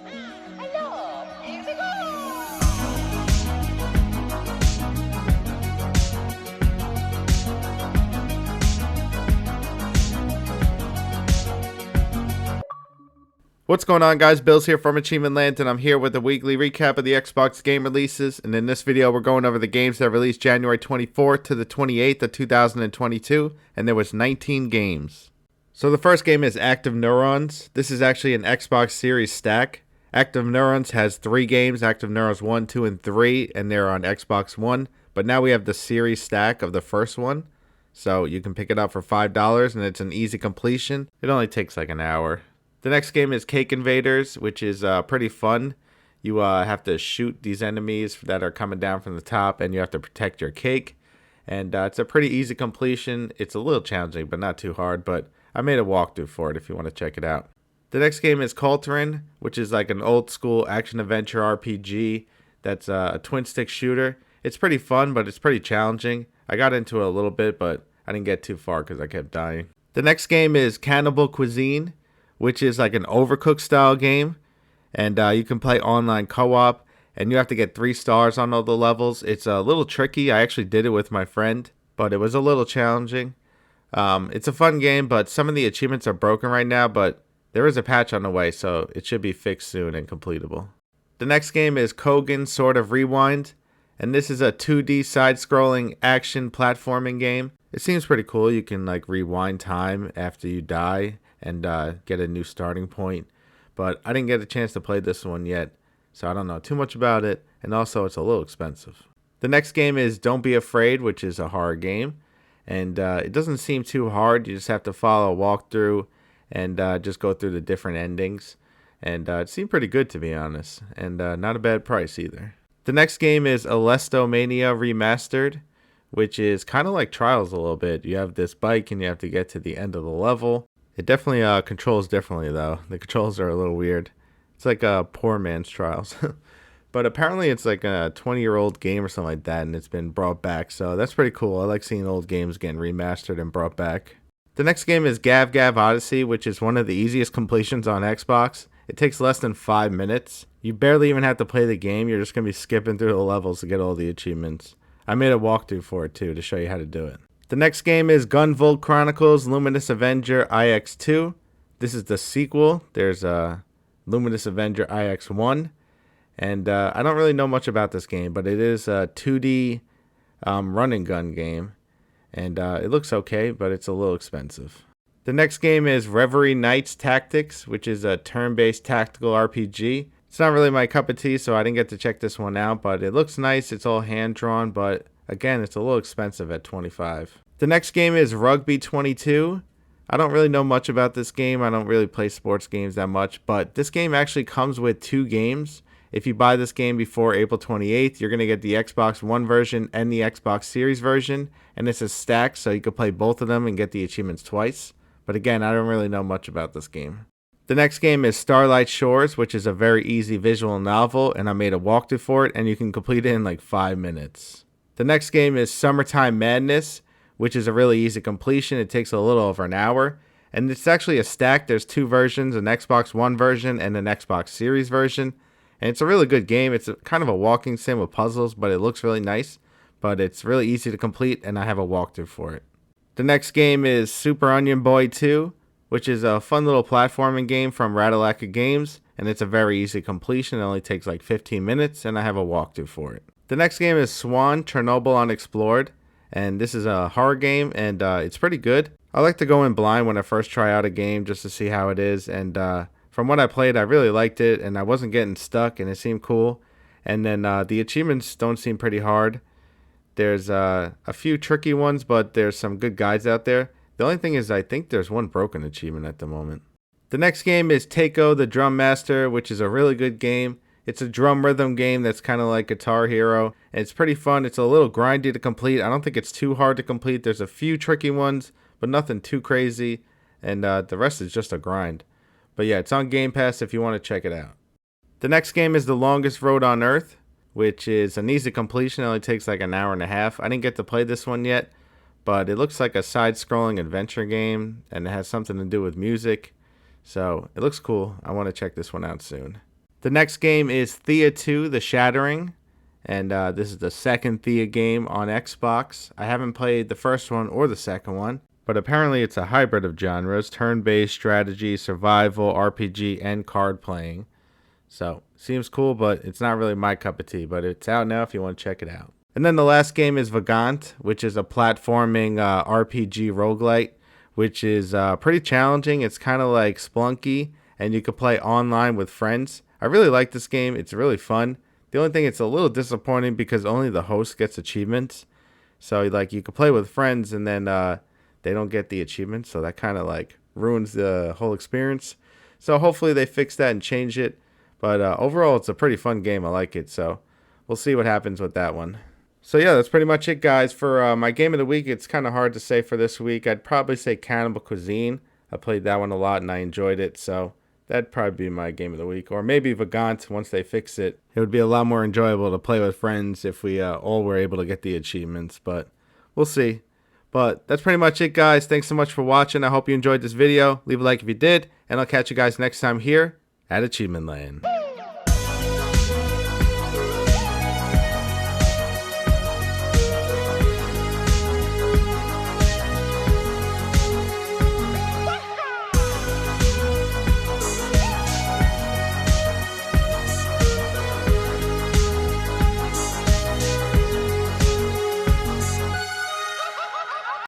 Hello, here we go! What's going on, guys? Bill's here from Achievement Land, and I'm here with a weekly recap of the Xbox game releases. And in this video, we're going over the games that released January 24th to the 28th of 2022, and there was 19 games. So the first game is Active Neurons. This is actually an Xbox Series stack. Active Neurons has 3 games, Active Neurons 1, 2, and 3, and they're on Xbox One. But now we have the Series stack of the first one, so you can pick it up for $5, and it's an easy completion. It only takes like an hour. The next game is Cake Invaders, which is pretty fun. You have to shoot these enemies that are coming down from the top, and you have to protect your cake. And it's a pretty easy completion. It's a little challenging, but not too hard. But I made a walkthrough for it if you want to check it out. The next game is Caltran, which is like an old school action-adventure RPG that's a twin-stick shooter. It's pretty fun, but it's pretty challenging. I got into it a little bit, but I didn't get too far because I kept dying. The next game is Cannibal Cuisine, which is like an Overcooked style game, and you can play online co-op, and you have to get 3 stars on all the levels. It's a little tricky. I actually did it with my friend, but it was a little challenging. It's a fun game, but some of the achievements are broken right now, but there is a patch on the way, so it should be fixed soon and completable. The next game is Kogan Sword of Rewind, and this is a 2D side-scrolling action platforming game. It seems pretty cool. You can like rewind time after you die and get a new starting point, but I didn't get a chance to play this one yet, so I don't know too much about it, and also it's a little expensive. The next game is Don't Be Afraid, which is a horror game, and it doesn't seem too hard. You just have to follow a walkthrough and just go through the different endings, and it seemed pretty good, to be honest, and not a bad price either. The next game is Elestomania Remastered, which is kind of like Trials a little bit. You have this bike and you have to get to the end of the level. It definitely controls differently, though. The controls are a little weird. It's like a poor man's Trials. But apparently it's like a 20-year-old game or something like that, and it's been brought back. So that's pretty cool. I like seeing old games getting remastered and brought back. The next game is Gav-Gav Odyssey, which is one of the easiest completions on Xbox. It takes less than 5 minutes. You barely even have to play the game. You're just going to be skipping through the levels to get all the achievements. I made a walkthrough for it, too, to show you how to do it. The next game is Gunvolt Chronicles Luminous Avenger IX2. This is the sequel. There's Luminous Avenger IX1. And I don't really know much about this game, but it is a 2D run and gun game. And it looks okay, but it's a little expensive. The next game is Reverie Knights Tactics, which is a turn-based tactical RPG. It's not really my cup of tea, so I didn't get to check this one out, but it looks nice. It's all hand-drawn, but again, it's a little expensive at $25. The next game is Rugby 22. I don't really know much about this game. I don't really play sports games that much, but this game actually comes with 2 games. If you buy this game before April 28th, you're going to get the Xbox One version and the Xbox Series version, and it's a stack, so you can play both of them and get the achievements twice. But again, I don't really know much about this game. The next game is Starlight Shores, which is a very easy visual novel, and I made a walkthrough for it, and you can complete it in like 5 minutes. The next game is Summertime Madness, which is a really easy completion. It takes a little over an hour, and it's actually a stack. There's 2 versions, an Xbox One version and an Xbox Series version, and it's a really good game. It's kind of a walking sim with puzzles, but it looks really nice, but it's really easy to complete, and I have a walkthrough for it. The next game is Super Onion Boy 2, which is a fun little platforming game from Ratalaika Games, and it's a very easy completion. It only takes like 15 minutes, and I have a walkthrough for it. The next game is Swan, Chernobyl Unexplored, and this is a horror game, and it's pretty good. I like to go in blind when I first try out a game just to see how it is, and from what I played, I really liked it, and I wasn't getting stuck, and it seemed cool. And then the achievements don't seem pretty hard. There's a few tricky ones, but there's some good guides out there. The only thing is I think there's one broken achievement at the moment. The next game is Taiko the Drum Master, which is a really good game. It's a drum rhythm game that's kind of like Guitar Hero. And it's pretty fun. It's a little grindy to complete. I don't think it's too hard to complete. There's a few tricky ones, but nothing too crazy. And the rest is just a grind. But yeah, it's on Game Pass if you want to check it out. The next game is The Longest Road on Earth, which is an easy completion. It only takes like an hour and a half. I didn't get to play this one yet, but it looks like a side-scrolling adventure game, and it has something to do with music. So it looks cool. I want to check this one out soon. The next game is Thea 2, The Shattering. And this is the second Thea game on Xbox. I haven't played the first one or the second one, but apparently it's a hybrid of genres: turn-based strategy, survival, RPG, and card playing. So, seems cool, but it's not really my cup of tea. But it's out now if you want to check it out. And then the last game is Vergant, which is a platforming RPG roguelite, which is pretty challenging. It's kind of like Splunky, and you could play online with friends. I really like this game. It's really fun. The only thing, it's a little disappointing because only the host gets achievements. So like you can play with friends and then they don't get the achievements. So that kind of like ruins the whole experience. So hopefully they fix that and change it. But overall, it's a pretty fun game. I like it. So we'll see what happens with that one. So yeah, that's pretty much it, guys. For my game of the week, it's kind of hard to say for this week. I'd probably say Cannibal Cuisine. I played that one a lot and I enjoyed it. So that'd probably be my game of the week. Or maybe Vergant, once they fix it. It would be a lot more enjoyable to play with friends if we all were able to get the achievements. But we'll see. But that's pretty much it, guys. Thanks so much for watching. I hope you enjoyed this video. Leave a like if you did. And I'll catch you guys next time here at Achievement Land.